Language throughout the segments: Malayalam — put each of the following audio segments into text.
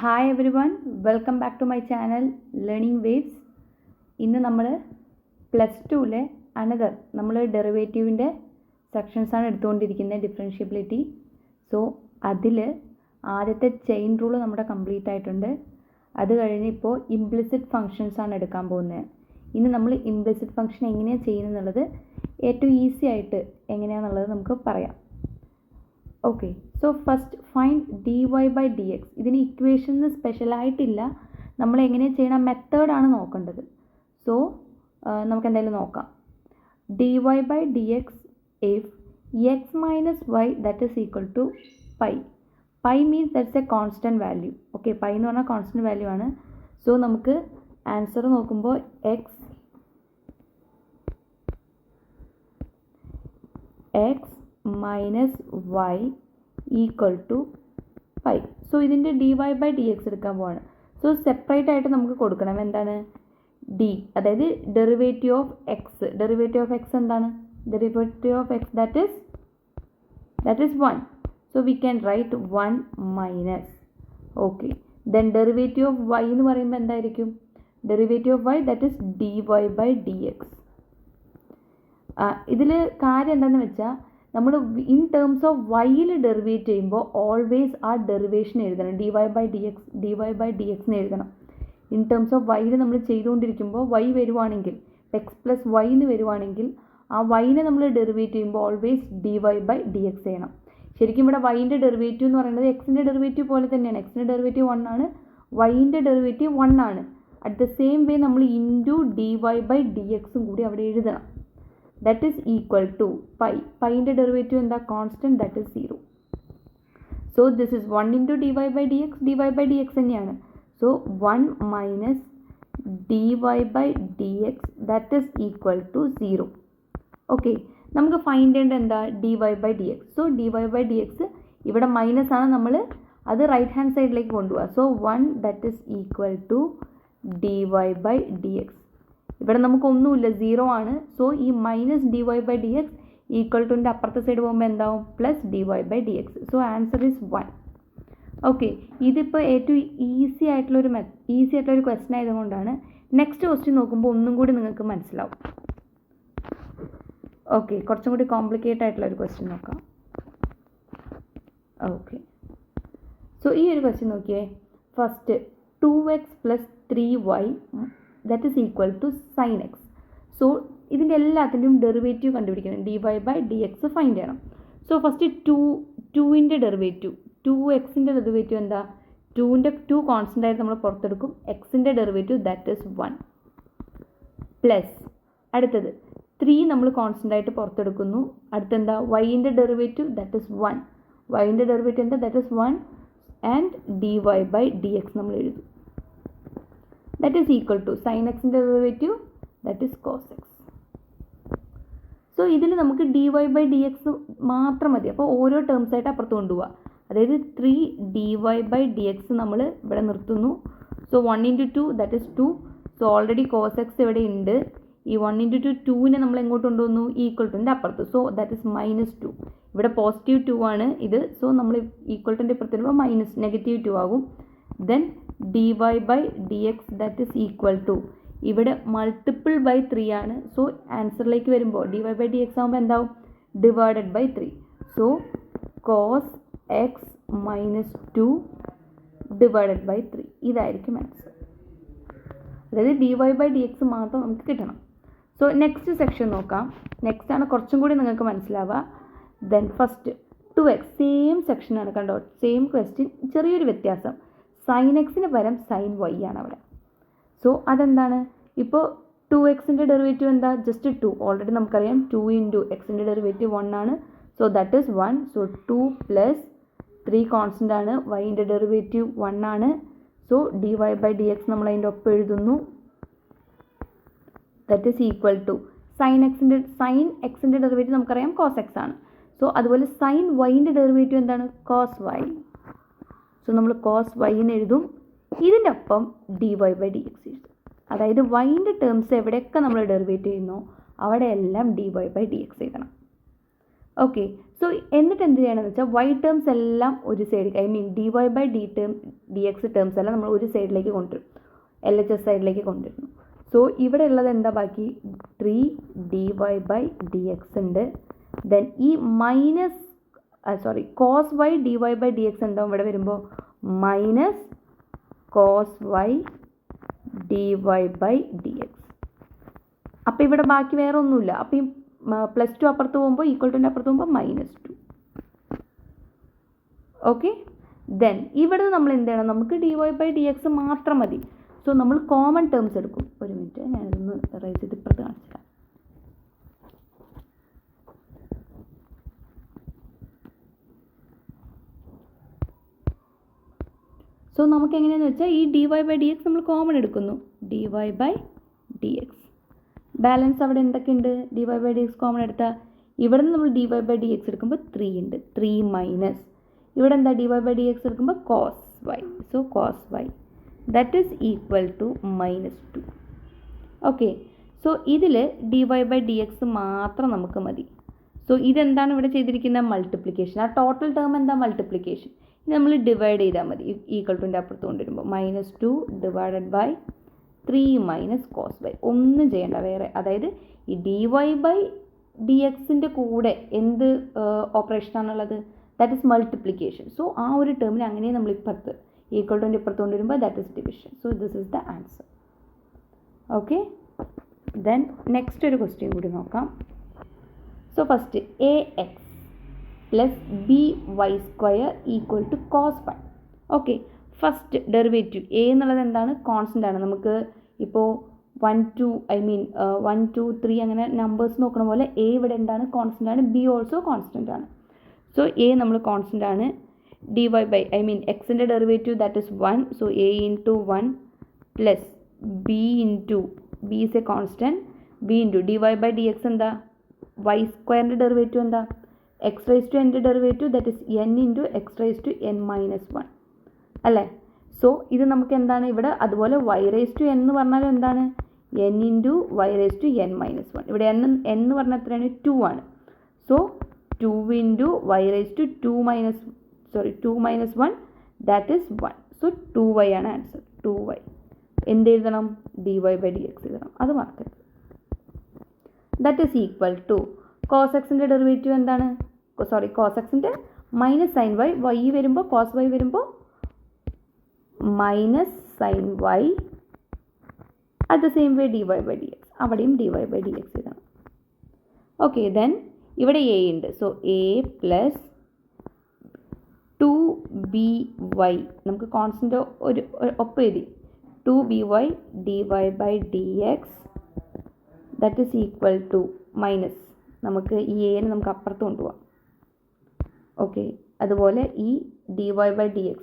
Hi everyone, welcome back to my channel learning waves. ഇന്ന് നമ്മൾ +2-ലെ നമ്മൾ ഡെറിവേറ്റീവിൻ്റെ സെക്ഷൻസാണ് എടുത്തുകൊണ്ടിരിക്കുന്നത്, ഡിഫറൻഷ്യബിലിറ്റി. സോ അതിൽ ആദ്യത്തെ ചെയിൻ റൂൾ നമ്മുടെ കംപ്ലീറ്റ് ആയിട്ടുണ്ട്. അത് കഴിഞ്ഞ് ഇപ്പോൾ ഇംപ്ലിസിറ്റ് ഫങ്ഷൻസാണ് എടുക്കാൻ പോകുന്നത്. ഇന്ന് നമ്മൾ ഇംപ്ലിസിറ്റ് ഫങ്ഷൻ എങ്ങനെയാണ് ചെയ്യുന്നത് ഏറ്റവും ഈസി ആയിട്ട് എങ്ങനെയാണെന്നുള്ളത് നമുക്ക് പറയാം. Okay, so first find dy/dx. ഇതിന് ഇക്വേഷന് സ്പെഷ്യലായിട്ടില്ല, നമ്മൾ എങ്ങനെയാണ് ചെയ്യണം മെത്തേഡാണ് നോക്കേണ്ടത്. സോ നമുക്ക് എന്തായാലും നോക്കാം. dy/dx if x minus y that is equal to pi. Pi means that's a constant value. Okay, pi എന്ന് പറഞ്ഞാൽ കോൺസ്റ്റൻറ്റ് വാല്യൂ ആണ്. സോ നമുക്ക് ആൻസർ നോക്കുമ്പോൾ x minus y equal to pi. So ഇതിൻ്റെ dy/dx എടുക്കാൻ പോവാണ്. സോ സെപ്പറേറ്റ് ആയിട്ട് നമുക്ക് കൊടുക്കണം എന്താണ് d, അതായത് derivative of x. Derivative of x എന്താണ്? Derivative of x that is 1. So we can write 1 minus. Okay, then derivative of y എന്ന് പറയുമ്പോൾ എന്തായിരിക്കും? Derivative of y that is dy/dx. ഇതിൽ കാര്യം എന്താണെന്ന് വെച്ചാൽ നമ്മൾ ഇൻ ടേംസ് ഓഫ് വൈയിൽ ഡെറിവേറ്റ് ചെയ്യുമ്പോൾ ഓൾവേസ് ആ ഡെറിവേഷൻ എഴുതണം, dy/dx എന്ന് എഴുതണം. ഇൻ ടേംസ് ഓഫ് വൈയിൽ നമ്മൾ ചെയ്തുകൊണ്ടിരിക്കുമ്പോൾ വൈ വരുവാണെങ്കിൽ എക്സ് പ്ലസ് വൈ എന്ന് വരുവാണെങ്കിൽ ആ വൈനെ നമ്മൾ ഡെറിവേറ്റ് ചെയ്യുമ്പോൾ ഓൾവേസ് dy/dx ചെയ്യണം. ശരിക്കും ഇവിടെ വൈൻ്റെ ഡെറിവേറ്റീവ് എന്ന് പറയുന്നത് എക്സിൻ്റെ ഡെറിവേറ്റീവ് പോലെ തന്നെയാണ്. എക്സിൻ്റെ ഡെറിവേറ്റീവ് 1 ആണ്, വൈൻ്റെ ഡെറിവേറ്റീവ് 1 ആണ്. അറ്റ് ദ സെയിം വേ നമ്മൾ ഇൻറ്റു dy/dxും കൂടി അവിടെ എഴുതണം. that is equal to pi. പൈൻ്റെ ഡെറിവേറ്റീവ് എന്താ? Constant, that is 0. so this is 1 into dy/dx തന്നെയാണ്. so 1 minus dy/dx that is equal to 0. Okay, നമുക്ക് ഫൈൻഡ് ചെയ്യേണ്ടത് എന്താ? dy/dx. സോ dy/dx ഇവിടെ മൈനസ് ആണ്, നമ്മൾ അത് റൈറ്റ് ഹാൻഡ് സൈഡിലേക്ക് കൊണ്ടുപോകുക. So 1 that is equal to dy/dx. ഇവിടെ നമുക്കൊന്നുമില്ല, 0 ആണ്. സോ ഈ മൈനസ് dy/dx ഈക്വൽ ടുൻ്റെ അപ്പുറത്തെ സൈഡ് പോകുമ്പോൾ എന്താവും? Plus dy/dx. So answer is 1. Okay, ഇതിപ്പോൾ ഏറ്റവും ഈസി ആയിട്ടുള്ളൊരു ക്വസ്റ്റ്യൻ ആയതുകൊണ്ടാണ്. നെക്സ്റ്റ് ക്വസ്റ്റ്യൻ നോക്കുമ്പോൾ ഒന്നും കൂടി നിങ്ങൾക്ക് മനസ്സിലാവും. ഓക്കെ, കുറച്ചും കൂടി കോംപ്ലിക്കേറ്റഡ് ആയിട്ടുള്ളൊരു ക്വസ്റ്റ്യൻ നോക്കാം. ഓക്കെ, സോ ഈ ഒരു ക്വസ്റ്റ്യൻ നോക്കിയേ. First 2x + 3y that is equal to sin x. So ഇതിൻ്റെ എല്ലാത്തിൻ്റെയും ഡെറിവേറ്റീവ് കണ്ടുപിടിക്കണം, dy/dx ഫൈൻഡ് ചെയ്യണം. സോ ഫസ്റ്റ് 2ൻ്റെ ഡെറിവേറ്റീവ്, 2xൻ്റെ ഡെറിവേറ്റീവ് എന്താ? 2 കോൺസ്റ്റൻ്റ് ആയിട്ട് നമ്മൾ പുറത്തെടുക്കും. എക്സിൻ്റെ ഡെറിവേറ്റീവ് that is 1 പ്ലസ് അടുത്തത് 3 നമ്മൾ കോൺസ്റ്റൻ്റ് ആയിട്ട് പുറത്തെടുക്കുന്നു. അടുത്തെന്താ? വൈൻ്റെ ഡെറിവേറ്റീവ് that is 1. വൈൻ്റെ ഡെറിവേറ്റീവ് എന്താ? that is 1 ആൻഡ് dy/dx നമ്മൾ എഴുതും. that is equal to sin xൻ്റെ derivative that is cos x. So ഇതിൽ നമുക്ക് dy/dx മാത്രം മതി. അപ്പോൾ ഓരോ ടേംസ് ആയിട്ട് അപ്പുറത്ത് കൊണ്ടുപോവുക. അതായത് 3 dy/dx നമ്മൾ ഇവിടെ നിർത്തുന്നു. So 1 into 2 that is 2. So already cos x ഇവിടെ ഉണ്ട്. ഈ 1 into 2നെ നമ്മൾ എങ്ങോട്ട് കൊണ്ടുവന്നു? ഈക്വൽ ടുൻ്റെ അപ്പുറത്ത്. So that is -2. ഇവിടെ പോസിറ്റീവ് 2 ആണ് ഇത്. സോ നമ്മൾ ഈക്വൽ ടുൻ്റെ ഇപ്പുറത്ത് വരുമ്പോൾ മൈനസ് -2 ആകും. Then dy/dx that is equal to, ഇവിടെ മൾട്ടിപ്പിൾ ബൈ 3 ആണ്. സോ ആൻസറിലേക്ക് വരുമ്പോൾ dy/dx ആകുമ്പോൾ എന്താവും? Divided by 3. So cos x -2 divided by 3 ഇതായിരിക്കും ആൻസർ. അതായത് dy/dx മാത്രം നമുക്ക് കിട്ടണം. സോ നെക്സ്റ്റ് സെക്ഷൻ നോക്കാം. നെക്സ്റ്റ് ആണ് കുറച്ചും കൂടി നിങ്ങൾക്ക് മനസ്സിലാവുക. ദെൻ ഫസ്റ്റ് 2x സെയിം സെക്ഷനാണ്, കണ്ടോ? സെയിം ക്വസ്റ്റ്യൻ, ചെറിയൊരു വ്യത്യാസം. sin xന് പകരം sin y ആണ് അവിടെ. സോ അതെന്താണ്? ഇപ്പോൾ 2xൻ്റെ ഡെറിവേറ്റീവ് എന്താ? ജസ്റ്റ് 2. ഓൾറെഡി നമുക്കറിയാം 2 into xൻ്റെ ഡെറിവേറ്റീവ് 1 ആണ്. So that is 1. So 2 plus 3 constant ആണ്, വൈൻ്റെ ഡെറിവേറ്റീവ് 1 ആണ്. സോ dy/dx നമ്മൾ അതിൻ്റെ ഒപ്പം എഴുതുന്നു. That is equal to sin xൻ്റെ ഡെറിവേറ്റീവ് നമുക്കറിയാം cos x ആണ്. സോ അതുപോലെ sin yൻ്റെ ഡെറിവേറ്റീവ് എന്താണ്? cos y. സോ നമ്മൾ cos y എന്ന് എഴുതും. ഇതിൻ്റെ ഒപ്പം dy/dx എഴുതും. അതായത് വൈൻ്റെ ടേംസ് എവിടെയൊക്കെ നമ്മൾ ഡെറിവേറ്റ് ചെയ്യുന്നോ അവിടെയെല്ലാം dy/dx എഴുതണം. ഓക്കെ, സോ സോ എന്നിട്ട് എന്ത് ചെയ്യണമെന്ന് വെച്ചാൽ വൈ ടേംസ് എല്ലാം ഒരു സൈഡ് ഡി എക്സ് ടേംസ് എല്ലാം നമ്മൾ ഒരു സൈഡിലേക്ക് കൊണ്ടുവരും, LHS സൈഡിലേക്ക് കൊണ്ടുവരുന്നു. സോ ഇവിടെ ഉള്ളത് എന്താ ബാക്കി 3 dy/dx ഉണ്ട്. ദെൻ ഈ cos y dy/dx എന്താവും ഇവിടെ വരുമ്പോൾ -cos y dy/dx. അപ്പോൾ ഇവിടെ ബാക്കി വേറെ ഒന്നുമില്ല. അപ്പോൾ ഈ +2 അപ്പുറത്ത് പോകുമ്പോൾ =ൻ്റെ അപ്പുറത്ത് പോകുമ്പോൾ -2. ഓക്കെ, ദെൻ ഇവിടെ നമ്മൾ എന്ത് ചെയ്യണം, നമുക്ക് dy/dx മാത്രം മതി. സോ നമ്മൾ കോമൺ ടേംസ് എടുക്കും. ഒരു മിനിറ്റ്, ഞാനിതൊന്ന് റൈസ് ചെയ്ത് ഇപ്പുറത്ത് കാണിച്ചു. സോ നമുക്ക് എങ്ങനെയാണെന്ന് വെച്ചാൽ ഈ dy/dx നമ്മൾ കോമൺ എടുക്കുന്നു. dy/dx ബാലൻസ് അവിടെ എന്തൊക്കെയുണ്ട്? dy/dx കോമൺ എടുത്താൽ ഇവിടെ നിന്ന് നമ്മൾ dy/dx എടുക്കുമ്പോൾ 3 ഉണ്ട്. 3 മൈനസ് ഇവിടെ എന്താ dy/dx എടുക്കുമ്പോൾ cos y. So cos y that is equal to -2. Okay, so ഇതിൽ dy/dx മാത്രം നമുക്ക് മതി. സോ ഇതെന്താണ് ഇവിടെ ചെയ്തിരിക്കുന്നത്? മൾട്ടിപ്ലിക്കേഷൻ. ആ ടോട്ടൽ ടേം എന്താ? മൾട്ടിപ്ലിക്കേഷൻ. ഇനി നമ്മൾ ഡിവൈഡ് ചെയ്താൽ മതി. =ൻ്റെ അപ്പുറത്ത് കൊണ്ടുവരുമ്പോൾ -2 ഡിവൈഡഡ് ബൈ 3 cos y. ഒന്നും ചെയ്യേണ്ട വേറെ. അതായത് ഈ dy/dxൻ്റെ കൂടെ എന്ത് ഓപ്പറേഷനാണുള്ളത്? That is multiplication. സോ ആ ഒരു ടേമിന് അങ്ങനെ നമ്മൾ =ൻ്റെ ഇപ്പുറത്ത് കൊണ്ടുവരുമ്പോൾ that is division. So this is the answer. Okay, then next ഒരു ക്വസ്റ്റ്യൻ കൂടി നോക്കാം. So first ax + by² = cos y. ഓക്കെ, ഫസ്റ്റ് ഡെറിവേറ്റീവ് എ എന്നുള്ളത് എന്താണ്? കോൺസ്റ്റൻ്റ് ആണ്. നമുക്ക് ഇപ്പോൾ 1 2 3 അങ്ങനെ നമ്പേഴ്സ് നോക്കണ പോലെ എ ഇവിടെ എന്താണ്? കോൺസ്റ്റൻ്റ് ആണ്. ബി ഓൾസോ കോൺസ്റ്റൻ്റ് ആണ്. സോ എ നമ്മൾ കോൺസ്റ്റൻ്റ് ആണ്. എക്സിൻ്റെ derivative that is 1. So a × 1 plus b is A constant. b × dy/dx എന്താ? y² ഡെറിവേറ്റീവ് എന്താ? x⁻n derivative that is n × x⁻n−1 അല്ലേ? സോ ഇത് നമുക്ക് എന്താണ് ഇവിടെ? അതുപോലെ y⁻n എന്ന് പറഞ്ഞാൽ എന്താണ്? n × y⁻n−1. ഇവിടെ n എന്ന് പറഞ്ഞാൽ എത്രയാണ്? 2 ആണ്. So 2 × y⁻2 that is 1. So 2y ആണ് ആൻസർ. 2y എന്ത് എഴുതണം? dy/dx എഴുതണം. അത് മറക്കരുത്. That is equal to cos xൻ്റെ ഡെറിവേറ്റീവ് എന്താണ്? cos xൻ്റെ -sin y. y വരുമ്പോൾ cos y വരുമ്പോൾ -sin y. At the same way dy/dx. അവിടെയും dy/dx എഴുതണം. ഓക്കെ, ദെൻ ഇവിടെ a ഉണ്ട്. സോ a + 2by നമുക്ക് കോൺസ്റ്റൻ്റ് ഒപ്പം എഴുതി. 2by dy/dx that is equal to minus. നമുക്ക് ഈ എനെ നമുക്ക് അപ്പുറത്ത് കൊണ്ടുപോകാം. ഓക്കെ, അതുപോലെ ഈ dy/dx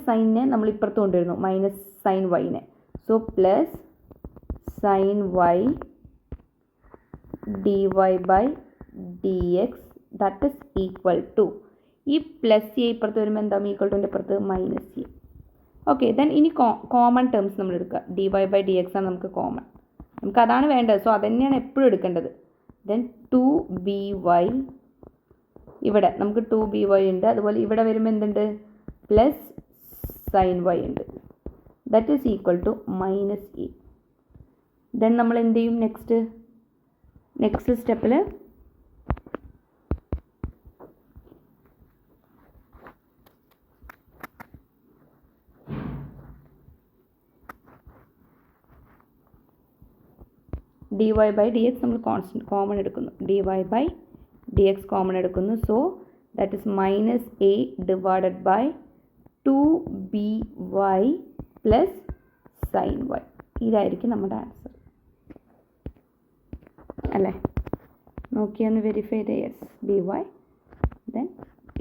സൈനെ നമ്മൾ ഇപ്പുറത്ത് കൊണ്ടുവരുന്നു. -sin y. So plus sin y dy/dx that is equal to ഈ പ്ലസ് എ ഇപ്പുറത്ത് വരുമ്പോൾ എന്താ? =ൻ്റെ അപ്പുറത്ത് -a. ഓക്കെ, ദെൻ ഇനി കോമൺ ടേംസ് നമ്മൾ എടുക്കുക. dy/dx ആണ് നമുക്ക് കോമൺ. നമുക്ക് അതാണ് വേണ്ടത്. സോ അതുതന്നെയാണ് എപ്പോഴും എടുക്കേണ്ടത്. ദെൻ 2by ഇവിടെ നമുക്ക് 2by ഉണ്ട്. അതുപോലെ ഇവിടെ വരുമ്പോൾ എന്തുണ്ട്? പ്ലസ് sin y ഉണ്ട്. That is equal to -a. Then നമ്മൾ എന്ത് ചെയ്യും? നെക്സ്റ്റ് സ്റ്റെപ്പിൽ dy/dx നമ്മൾ കോൺസ്റ്റൻറ്റ് കോമൺ എടുക്കുന്നു. dy/dx കോമൺ എടുക്കുന്നു. So that is -a divided by 2by പ്ലസ് sin y. ഇതായിരിക്കും നമ്മുടെ ആൻസർ അല്ലേ? നോക്കിയൊന്ന് വെരിഫൈ ചെയ്ത് യെസ് by. ദെൻ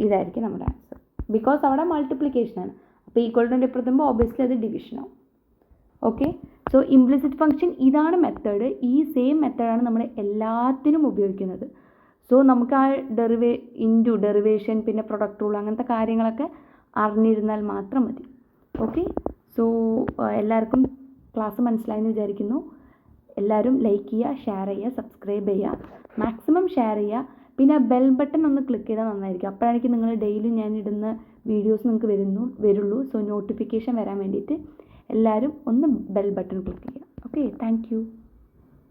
ഇതായിരിക്കും നമ്മുടെ ആൻസർ. ബിക്കോസ് അവിടെ മൾട്ടിപ്ലിക്കേഷനാണ്. അപ്പോൾ =ൻ്റെ ഇപ്പുറത്തുമ്പോൾ ഓബിയസ്ലി അത് ഡിവിഷനാവും. ഓക്കെ, സോ ഇംപ്ലിസിറ്റ് ഫംഗ്ഷൻ ഇതാണ് മെത്തേഡ്. ഈ സെയിം മെത്തേഡാണ് നമ്മൾ എല്ലാത്തിനും ഉപയോഗിക്കുന്നത്. സോ നമുക്ക് ആ ഡെറിവേഷൻ പിന്നെ പ്രൊഡക്റ്റ് റൂൾ അങ്ങനത്തെ കാര്യങ്ങളൊക്കെ അറിഞ്ഞിരുന്നാൽ മാത്രം മതി. ഓക്കെ, സോ എല്ലാവർക്കും ക്ലാസ് മനസ്സിലായെന്ന് വിചാരിക്കുന്നു. എല്ലാവരും ലൈക്ക് ചെയ്യുക, ഷെയർ ചെയ്യുക, സബ്സ്ക്രൈബ് ചെയ്യുക, മാക്സിമം ഷെയർ ചെയ്യുക. പിന്നെ ആ ബെൽ ബട്ടൺ ഒന്ന് ക്ലിക്ക് ചെയ്താൽ നന്നായിരിക്കും. അപ്പോഴായിരിക്കും നിങ്ങൾ ഡെയിലി ഞാൻ ഇടുന്ന വീഡിയോസ് നിങ്ങൾക്ക് വരുള്ളൂ. സോ നോട്ടിഫിക്കേഷൻ വരാൻ വേണ്ടിയിട്ട് എല്ലാവരും ഒന്ന് ബെൽ ബട്ടൺ ക്ലിക്ക് ചെയ്യുക. Okay, thank you.